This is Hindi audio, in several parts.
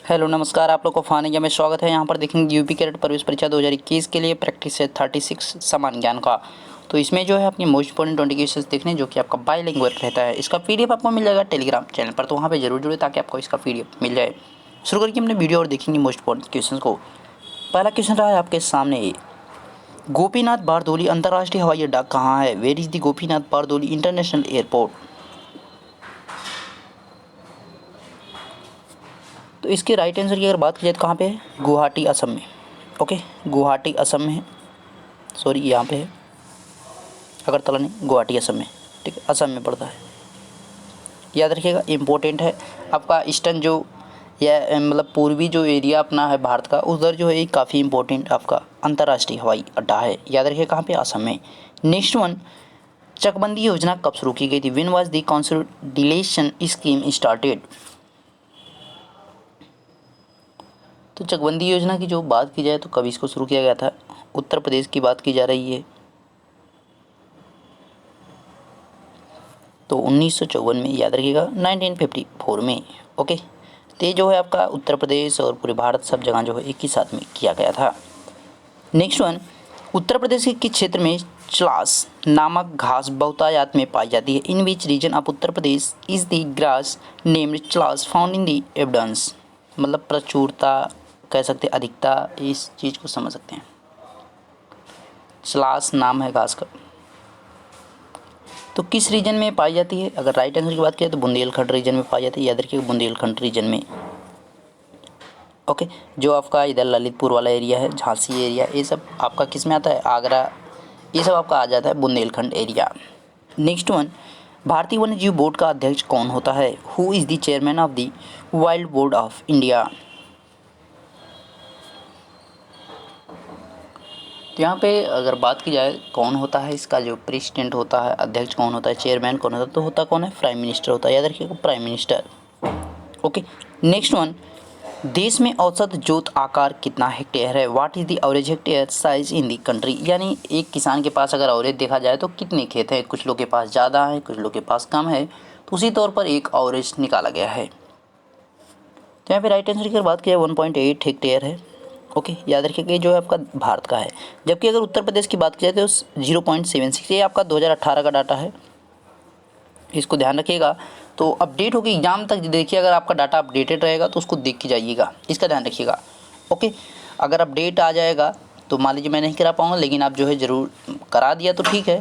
हेलो नमस्कार, आप लोग को फानिया में स्वागत है। यहाँ पर देखेंगे यूपी कैडेट प्रवेश परीक्षा 2021 के लिए प्रैक्टिस है 36 सामान्य ज्ञान का। तो इसमें जो है अपनी मोस्ट इंपॉर्टेंट 20 क्वेश्चंस देखने जो कि आपका बाईलिंगुअल रहता है। इसका पीडीएफ आपको मिल जाएगा टेलीग्राम चैनल पर, तो वहाँ पे जरूर जुड़े ताकि आपको इसका पीडीएफ मिल जाए। शुरू करके हमने वीडियो और देखेंगे मोस्ट इंपॉर्टेंट क्वेश्चन को। पहला क्वेश्चन रहा है आपके सामने, गोपीनाथ बारदोली अंतर्राष्ट्रीय हवाई अड्डा कहाँ है? Where is the Gopinath Bardoloi international airport? तो इसके राइट आंसर की अगर बात की जाए तो कहाँ पे है? गुवाहाटी असम में। ओके, गुवाहाटी असम में है, सॉरी यहाँ पे है, अगरतला नहीं, गुवाहाटी असम में। ठीक है, असम में पड़ता है, याद रखिएगा, इम्पोर्टेंट है। आपका ईस्टर्न जो या मतलब पूर्वी जो एरिया अपना है भारत का, उधर जो है ये काफ़ी इंपॉर्टेंट आपका अंतर्राष्ट्रीय हवाई अड्डा है। याद रखिए कहाँ पे? असम में। नेक्स्ट वन, चकबंदी योजना कब शुरू की गई थी? When was the consolidation scheme started? तो चकबंदी योजना की जो बात की जाए तो कब इसको शुरू किया गया था? उत्तर प्रदेश की बात की जा रही है, तो 1954 में। याद रखिएगा 1954 में। ओके, तो ये जो है आपका उत्तर प्रदेश और पूरे भारत सब जगह जो है एक ही साथ में किया गया था। नेक्स्ट वन, उत्तर प्रदेश के किस क्षेत्र में चलास नामक घास बहुतायत में पाई जाती है? In which region of Uttar Pradesh is the grass named चलास फाउंड इन द एबडेंस? मतलब प्रचुरता कह सकते हैं, अधिकता, इस चीज़ को समझ सकते हैं। चलास नाम है घास का, तो किस रीजन में पाई जाती है? अगर राइट आंसर की बात करें तो बुंदेलखंड रीजन में पाई जाती है। याद रखिएगा बुंदेलखंड रीजन में। ओके, जो आपका इधर ललितपुर वाला एरिया है, झांसी एरिया, ये सब आपका किस में आता है? आगरा, ये सब आपका आ जाता है बुंदेलखंड एरिया। नेक्स्ट वन, भारतीय वन्य जीव बोर्ड का अध्यक्ष कौन होता है? Who is the chairman of the wild board of India? तो यहाँ पे अगर बात की जाए कौन होता है इसका जो प्रेसिडेंट होता है, अध्यक्ष कौन होता है, चेयरमैन कौन होता है, तो होता कौन है? प्राइम मिनिस्टर होता है। याद रखिएगा prime minister. Okay, next one, देश में औसत जोत आकार कितना हेक्टेयर है? What is the average hectare size in the country? यानी एक किसान के पास अगर एवरेज देखा जाए तो कितने खेत हैं? कुछ लोग के पास ज़्यादा है, कुछ लोग के पास कम है, तो उसी तौर पर एक एवरेज निकाला गया है। तो यहाँ पे राइट आंसर की अगर बात की जाए 1.8 हेक्टेयर है। ओके, याद रखिएगा ये जो है आपका भारत का है। जबकि अगर उत्तर प्रदेश की बात की जाए तो 0.76, ये आपका 2018 का डाटा है, इसको ध्यान रखिएगा। तो अपडेट होगी एग्जाम तक देखिए, अगर आपका डाटा अपडेटेड रहेगा तो उसको देख के जाइएगा, इसका ध्यान रखिएगा। ओके, अगर अपडेट आ जाएगा तो मान लीजिए मैं नहीं करा पाऊँगा, लेकिन आप जो है ज़रूर करा दिया तो ठीक है,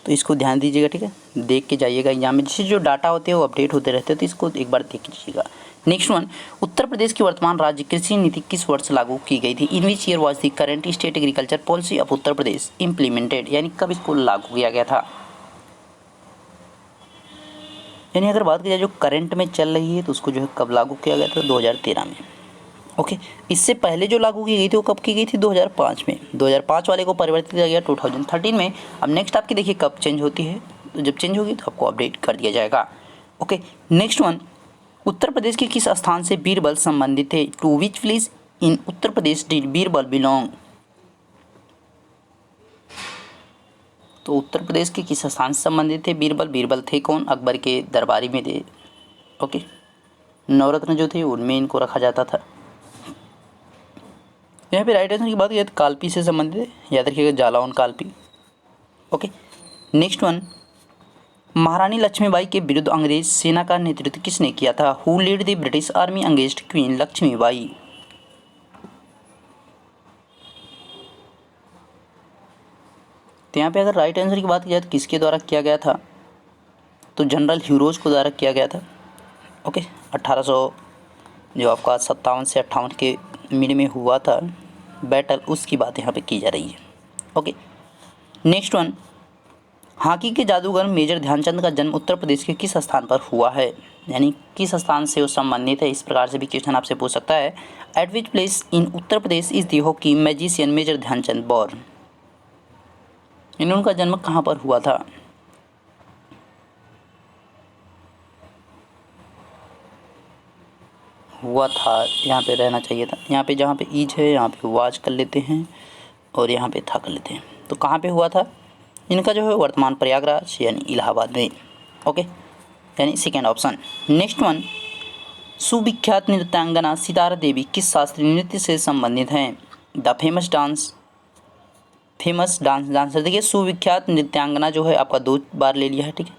तो इसको ध्यान दीजिएगा। ठीक है, देख के जाइएगा एग्जाम में, जिससे जो डाटा होते हैं वो अपडेट होते रहते हैं, तो इसको एक बार देख लीजिएगा। नेक्स्ट वन, उत्तर प्रदेश की वर्तमान राज्य कृषि नीति किस वर्ष लागू की गई थी? In which year was the current state agriculture policy of Uttar Pradesh implemented? यानी कब इसको लागू किया गया था? यानी अगर बात की जाए जो करंट में चल रही है तो उसको जो है कब लागू किया गया था? 2013 में। ओके, इससे पहले जो लागू की गई थी वो कब की गई थी? 2005 में। 2005 वाले को परिवर्तित किया गया 2013 में। अब नेक्स्ट आपकी देखिए कब चेंज होती है, तो जब चेंज होगी तो आपको अपडेट कर दिया जाएगा। Okay, next one, Uttar Pradesh के किस स्थान से बीरबल संबंधित थे? To which village in Uttar Pradesh did Birbal belong? तो उत्तर प्रदेश के किस स्थान से संबंधित थे बीरबल? बीरबल थे कौन? अकबर के दरबारी में थे। ओके, नवरत्न जो थे उनमें इनको रखा जाता था। यहाँ पे राइट आंसर की बात की तो कालपी से संबंधित है। याद रखिएगा Jalaun Kalpi. Okay, next one, महारानी लक्ष्मीबाई के विरुद्ध अंग्रेज सेना का नेतृत्व किसने किया था? Who lead the British army against queen Lakshmibai? तो यहाँ पे अगर राइट आंसर की बात की जाए तो किसके द्वारा किया गया था? तो जनरल ह्यूरोज को द्वारा किया गया था। ओके, 1800 जो आपका 57 से 58 के मिड में हुआ था बैटल, उसकी बात यहाँ पे की जा रही है। ओके, नेक्स्ट वन, हॉकी के जादूगर मेजर ध्यानचंद का जन्म उत्तर प्रदेश के किस स्थान पर हुआ है? यानी किस स्थान से वो संबंधित है, इस प्रकार से भी क्वेश्चन आपसे पूछ सकता है। At which place in Uttar Pradesh is the hockey magician major Dhyanchand born? उनका जन्म कहाँ पर हुआ था? हुआ था यहाँ पे रहना चाहिए था, यहाँ पे जहाँ पे ईज है यहाँ पे वाज कर लेते हैं और यहाँ पे था कर लेते हैं। तो कहाँ पे हुआ था इनका जो है? वर्तमान प्रयागराज यानी इलाहाबाद में। ओके, यानी सेकेंड ऑप्शन। नेक्स्ट वन, सुविख्यात नृत्यांगना सितारा देवी किस शास्त्रीय नृत्य से संबंधित हैं? The famous dancer. देखिए सुविख्यात नृत्यांगना जो है आपका 2 बार ले लिया है, ठीक है।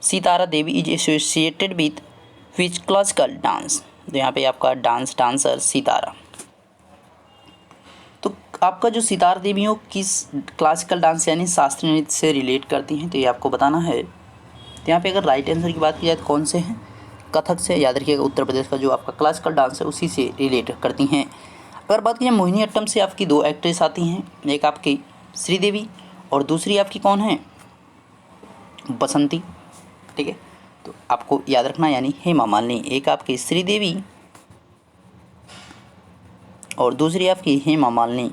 Sitara Devi is associated with which classical dance, तो यहाँ पे आपका डांसर सितारा। तो आपका जो सितारा देवी हो किस क्लासिकल डांस यानी शास्त्रीय नृत्य से रिलेट करती हैं, तो ये आपको बताना है। तो यहाँ पे अगर राइट आंसर की बात की जाए तो कौन से हैं? कथक से। याद रखिएगा उत्तर प्रदेश का जो आपका क्लासिकल डांस है उसी से रिलेट करती हैं। अगर बात की जाए मोहिनीअट्टम से आपकी 2 एक्ट्रेस आती हैं, एक आपकी श्रीदेवी और दूसरी आपकी कौन है? बसंती, ठीक है। तो आपको याद रखना यानी हेमा मालिनी। एक आपकी श्रीदेवी और दूसरी आपकी हेमा मालिनी,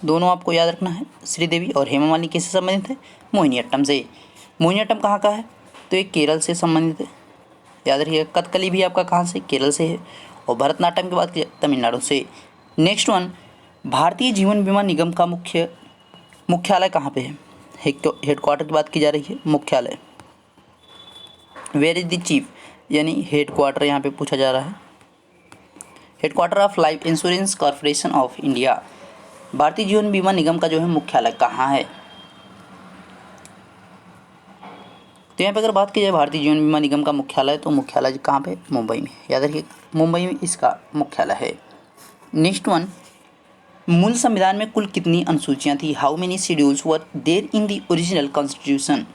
दोनों आपको याद रखना है। श्रीदेवी और हेमा मालिनी किससे संबंधित है? मोहिनीअट्टम से। मोहिनीअट्टम कहाँ का है? तो ये केरल से संबंधित है, याद रखिएगा। कथकली भी आपका कहाँ से? केरल से है। और भरतनाट्यम की बात की तमिलनाडु से। नेक्स्ट वन, भारतीय जीवन बीमा निगम का मुख्यालय कहाँ पे है? हेडक्वार्टर की बात की जा रही है, मुख्यालय। वेयर इज द चीफ यानी हेडक्वार्टर यहाँ पे पूछा जा रहा है। Headquarter of life insurance corporation of India, Bharatiya Jeevan बीमा निगम का जो है मुख्यालय कहाँ है? तो यहाँ पे अगर बात की जाए भारतीय जीवन बीमा निगम का मुख्यालय, तो मुख्यालय कहाँ पे? मुंबई में। याद रखिए मुंबई में इसका मुख्यालय है। नेक्स्ट वन, मूल संविधान में कुल कितनी अनुसूचियाँ थी? How many schedules were there in the original constitution?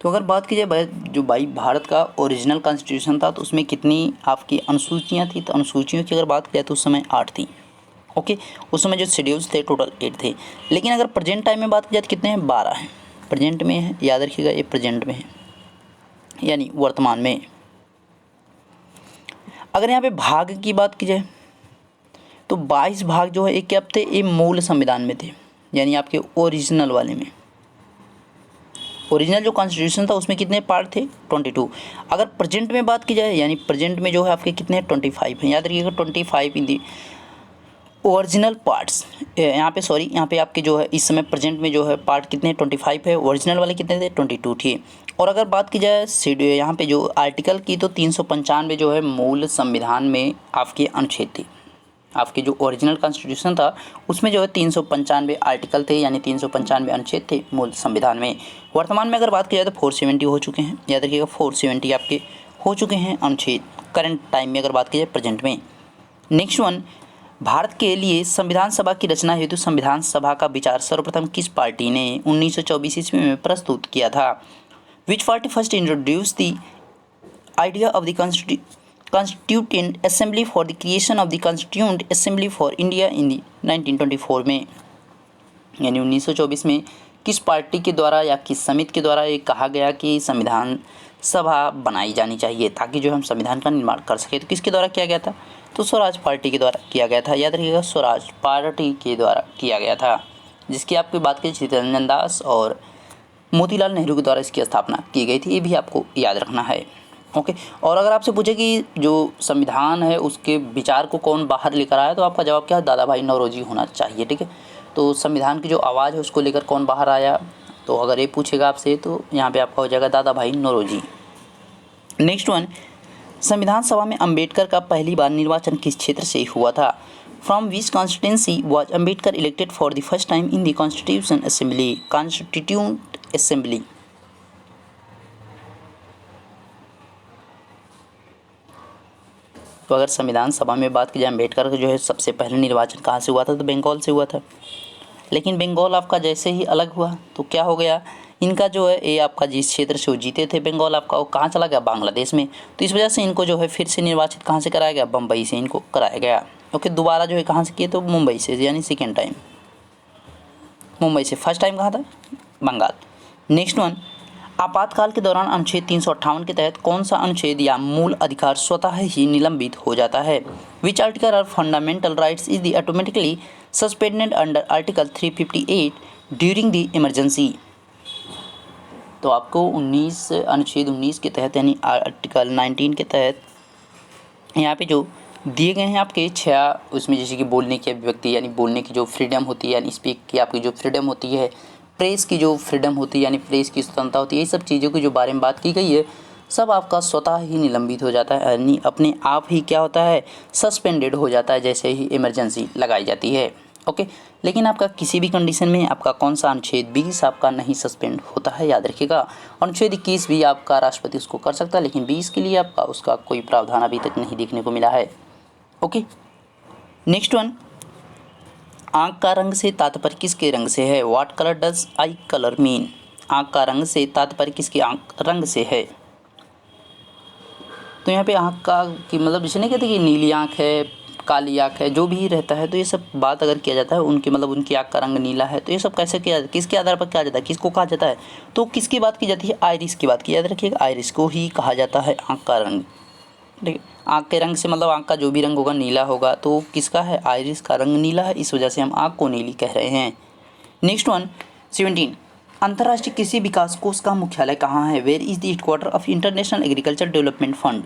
तो अगर बात की जाए जो भारत का ओरिजिनल कॉन्स्टिट्यूशन था तो उसमें कितनी आपकी अनुसूचियाँ थी? तो अनुसूचियों की अगर बात की जाए तो उस समय 8 थी, ओके। उस समय जो शेड्यूल्स थे टोटल 8 थे। लेकिन अगर प्रेजेंट टाइम में बात की जाए तो कितने हैं? 12 हैं प्रेजेंट में है। याद रखिएगा ये प्रेजेंट में है यानी वर्तमान में। अगर यहाँ पे भाग की बात की जाए तो 22 भाग जो है एक क्या थे? ये मूल संविधान में थे यानी आपके ओरिजिनल वाले में। ओरिजिनल जो कॉन्स्टिट्यूशन था उसमें कितने पार्ट थे? 22। अगर प्रेजेंट में बात की जाए यानी प्रेजेंट में जो है आपके कितने? 25 हैं। याद रखिएगा 25 इन दी ओरिजिनल पार्ट्स। यहाँ पे आपके जो है इस समय प्रेजेंट में जो है पार्ट कितने? 25 है। ओरिजिनल वाले कितने थे? 22 थे। और अगर बात की जाए यहाँ पे जो आर्टिकल की तो 395 जो है मूल संविधान में आपके अनुच्छेद थे। आपके जो ओरिजिनल कॉन्स्टिट्यूशन था उसमें जो है 395 आर्टिकल थे यानी 395 अनुच्छेद थे मूल संविधान में। वर्तमान में अगर बात की जाए तो 470 हो चुके हैं। याद रखिएगा 470 आपके हो चुके हैं अनुच्छेद करंट टाइम में अगर बात की जाए प्रेजेंट में। नेक्स्ट वन, भारत के लिए संविधान सभा की रचना हेतु संविधान सभा का विचार सर्वप्रथम किस पार्टी ने 1924 ईस्वी में प्रस्तुत किया था? Which party first introduce the idea of the constituent assembly for the creation of the constituent assembly for India in 1924 में, यानी 1924 में किस पार्टी के द्वारा या किस समिति के द्वारा ये कहा गया कि संविधान सभा बनाई जानी चाहिए ताकि जो हम संविधान का निर्माण कर सके? तो किसके द्वारा किया गया था? तो स्वराज पार्टी के द्वारा किया गया था। याद रखिएगा स्वराज पार्टी के द्वारा किया गया था, जिसकी आपकी बात करें चित्तरंजन दास और मोतीलाल नेहरू के द्वारा इसकी स्थापना की गई थी। ये भी आपको याद रखना है, ओके। और अगर आपसे पूछे कि जो संविधान है उसके विचार को कौन बाहर लेकर आया, तो आपका जवाब क्या है? दादा भाई नौरोजी होना चाहिए, ठीक है। तो संविधान की जो आवाज़ है उसको लेकर कौन बाहर आया, तो अगर ये पूछेगा आपसे तो यहाँ पे आपका हो जाएगा दादा भाई नौरोजी। नेक्स्ट वन, संविधान सभा में अंबेडकर का पहली बार निर्वाचन किस क्षेत्र से हुआ था? From which constituency was Ambedkar elected for the first time in the constituent assembly? तो अगर संविधान सभा में बात की जाए अम्बेडकर का जो है सबसे पहले निर्वाचन कहाँ से हुआ था? तो बंगाल से हुआ था। लेकिन बंगाल आपका जैसे ही अलग हुआ तो क्या हो गया? इनका जो है ये आपका जिस क्षेत्र से वो जीते थे बंगाल आपका, वो कहाँ चला गया? बांग्लादेश में। तो इस वजह से इनको जो है फिर से निर्वाचित कहाँ से कराया गया? बम्बई से इनको कराया गया, ओके। दोबारा जो है कहाँ से किए? तो मुंबई से, यानी सेकेंड टाइम मुंबई से। फर्स्ट टाइम कहाँ था? बंगाल। नेक्स्ट वन, आपातकाल के दौरान अनुच्छेद 358 के तहत कौन सा अनुच्छेद या मूल अधिकार स्वतः ही निलंबित हो जाता है? Which article of fundamental rights is the automatically suspended under article 358 during the emergency? तो आपको अनुच्छेद 19 के तहत यानी आर्टिकल 19 के तहत यहाँ पे जो दिए गए हैं आपके 6, उसमें जैसे कि बोलने की अभिव्यक्ति यानी बोलने की जो फ्रीडम होती है यानी स्पीक की आपकी जो फ्रीडम होती है प्रेस की जो फ्रीडम होती है यानी प्रेस की स्वतंत्रता होती है, ये सब चीज़ों के जो बारे में बात की गई है सब आपका स्वतः ही निलंबित हो जाता है, यानी अपने आप ही क्या होता है, सस्पेंडेड हो जाता है जैसे ही इमरजेंसी लगाई जाती है। ओके, लेकिन आपका किसी भी कंडीशन में आपका कौन सा अनुच्छेद 20 आपका नहीं सस्पेंड होता है, याद रखिएगा। अनुच्छेद 21 भी आपका राष्ट्रपति उसको कर सकता है, लेकिन 20 के लिए आपका उसका कोई प्रावधान अभी तक नहीं देखने को मिला है। ओके, नेक्स्ट वन, आँख का रंग से तात्पर्य किसके रंग से है? What colour does I colour mean? आँख का रंग से तात्पर्य किसके आँख रंग से है? तो यहाँ पे आँख का कि मतलब जैसे नहीं कहते कि नीली आँख है, काली आँख है, जो भी रहता है, तो ये सब बात अगर किया जाता है उनके मतलब उनकी आँख का रंग नीला है, तो ये सब कैसे किया, किसके आधार पर किया जाता है, किसको कहा जाता है? तो किसकी बात की जाती है? आइरिस की बात की, याद रखिएगा, आइरिस को ही कहा जाता है आँख का रंग। ठीक है, आँख के रंग से मतलब आँख का जो भी रंग होगा नीला होगा, तो किसका है? आइरिस का रंग नीला है, इस वजह से हम आँख को नीली कह रहे हैं। नेक्स्ट वन 17, अंतर्राष्ट्रीय कृषि विकास कोष का मुख्यालय कहाँ है? Where is the headquarter of international agriculture development fund?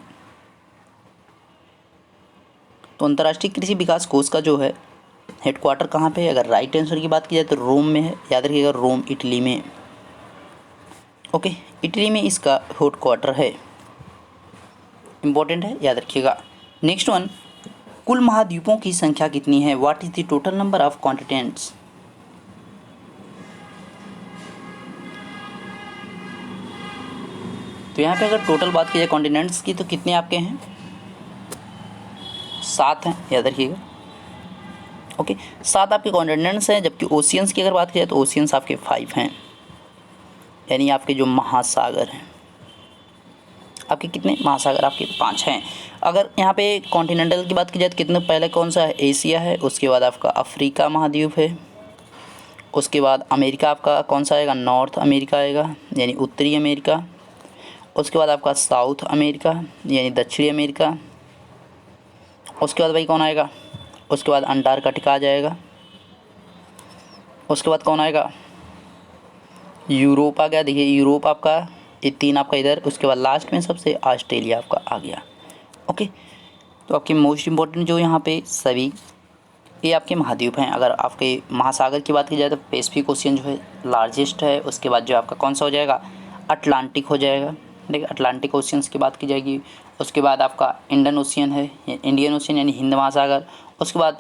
तो अंतर्राष्ट्रीय कृषि विकास कोष का जो है हेडक्वार्टर कहाँ पे है? अगर राइट आंसर की बात की जाए तो रोम में है, याद रखिएगा, रोम इटली में। ओके, इटली में इसका हेडक्वार्टर है, इंपॉर्टेंट है, याद रखिएगा। नेक्स्ट वन, कुल महाद्वीपों की संख्या कितनी है? What is the total number of continents? तो यहाँ पे अगर टोटल बात की जाए कॉन्टिनेंट्स की तो कितने आपके हैं? 7 हैं, याद रखिएगा। ओके, 7 आपके कॉन्टिनेंट्स हैं, जबकि ओशियंस की अगर बात की जाए तो ओशियंस आपके 5 हैं, यानी आपके जो महासागर हैं, आपके कितने महासागर? आपके 5 हैं। अगर यहाँ पे कॉन्टिनेंटल की बात की जाए तो कितने, पहले कौन सा है? एशिया है, उसके बाद आपका अफ्रीका महाद्वीप है, उसके बाद अमेरिका आपका कौन सा आएगा? नॉर्थ अमेरिका आएगा, यानी उत्तरी अमेरिका। उसके बाद आपका साउथ अमेरिका यानी दक्षिणी अमेरिका। उसके बाद भाई कौन आएगा? उसके बाद अंटार्कटिका आ जाएगा। उसके बाद कौन आएगा? यूरोप आ गया, देखिए यूरोप आपका, ये 3 आपका इधर। उसके बाद लास्ट में सबसे ऑस्ट्रेलिया आपका आ गया। ओके, तो आपके मोस्ट इम्पोर्टेंट जो यहाँ पे सभी ये आपके महाद्वीप हैं। अगर आपके महासागर की बात की जाए तो पैसिफिक ओशियन जो है लार्जेस्ट है। उसके बाद जो आपका कौन सा हो जाएगा? अटलांटिक हो जाएगा, ठीक है, अटलांटिक ओशियंस की बात की जाएगी। उसके बाद आपका इंडियन ओशियन है, इंडियन ओशियन यानी हिंद महासागर। उसके बाद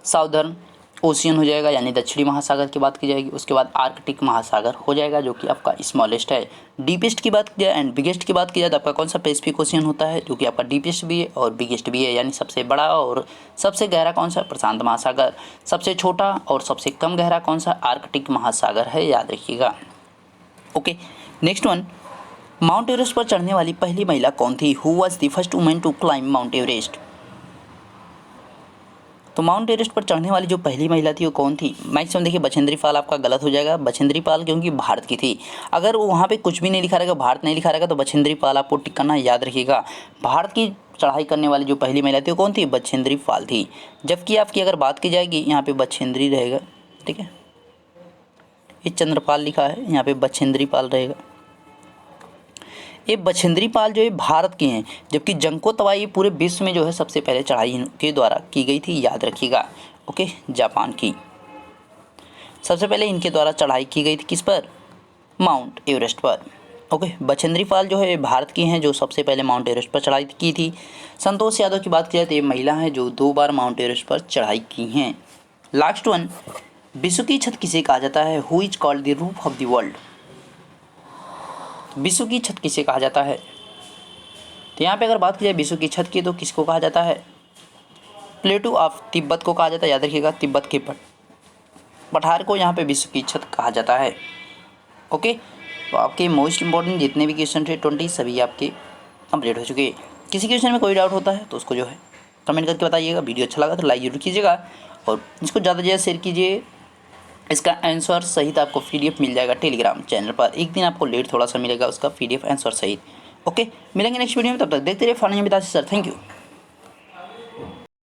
साउदर्न ओशियन हो जाएगा, यानी दक्षिणी महासागर की बात की जाएगी। उसके बाद आर्कटिक महासागर हो जाएगा, जो कि आपका स्मॉलेस्ट है। डीपेस्ट की बात की जाए एंड बिगेस्ट की बात की जाए तो आपका कौन सा? पैसिफिक ओशियन होता है, जो कि आपका डीपेस्ट भी है और बिगेस्ट भी है, यानी सबसे बड़ा और सबसे गहरा कौन सा? प्रशांत महासागर। सबसे छोटा और सबसे कम गहरा कौन सा? आर्कटिक महासागर है, याद रखिएगा। Okay, next one, mount Everest पर चढ़ने वाली पहली महिला कौन थी? Who was the first women to climb mount Everest? तो माउंट एवरेस्ट पर चढ़ने वाली जो पहली महिला थी वो कौन थी? मैक्सिमम देखिए बछेंद्री पाल आपका गलत हो जाएगा। बछेंद्री पाल क्योंकि भारत की थी। अगर वहाँ पे कुछ भी नहीं लिखा रहेगा, भारत नहीं लिखा रहेगा, तो बछेंद्री पाल आपको टिक करना याद रखिएगा। भारत की चढ़ाई करने वाली जो पहली महिला थी वो कौन थी? बछेंद्री पाल थी। जबकि आपकी अगर बात की जाएगी यहाँ पे बछेंद्री रहेगा, ठीक है, ये चंद्रपाल लिखा है, यहाँ पे बछेंद्री पाल रहेगा। ये बछेंद्री पाल जो है भारत के हैं, जबकि जंको तवाई पूरे विश्व में जो है सबसे पहले चढ़ाई के द्वारा की गई थी, याद रखिएगा। ओके, जापान की सबसे पहले इनके द्वारा चढ़ाई की गई थी, किस पर? माउंट एवरेस्ट पर। ओके, बछेंद्री पाल जो है भारत की हैं, जो सबसे पहले माउंट एवरेस्ट पर चढ़ाई की थी। संतोष यादव की बात की जाए तो ये महिला हैं जो 2 बार माउंट एवरेस्ट पर चढ़ाई की हैं। लास्ट वन, विश्व की छत किसे कहा जाता है? Who is called the roof of the world? विश्व की छत किसे कहा जाता है? तो यहाँ पे अगर बात की जाए विश्व की छत की तो किसको कहा जाता है? प्लेटू ऑफ तिब्बत को कहा जाता है, याद रखिएगा, तिब्बत के पठार को यहाँ पे विश्व की छत कहा जाता है। ओके, तो आपके मोस्ट इंपॉर्टेंट जितने भी क्वेश्चन थे 20 सभी आपके कंप्लीट हो चुके हैं। किसी क्वेश्चन में कोई डाउट होता है तो उसको जो है कमेंट करके बताइएगा। वीडियो अच्छा लगा तो लाइक जरूर कीजिएगा और इसको ज़्यादा से ज़्यादा शेयर कीजिए। इसका आंसर सहित आपको PDF मिल जाएगा टेलीग्राम चैनल पर। एक दिन आपको लेट थोड़ा सा मिलेगा उसका PDF आंसर सहित। ओके, मिलेंगे नेक्स्ट वीडियो में, तब तक देखते रहिए फन सर। Thank you.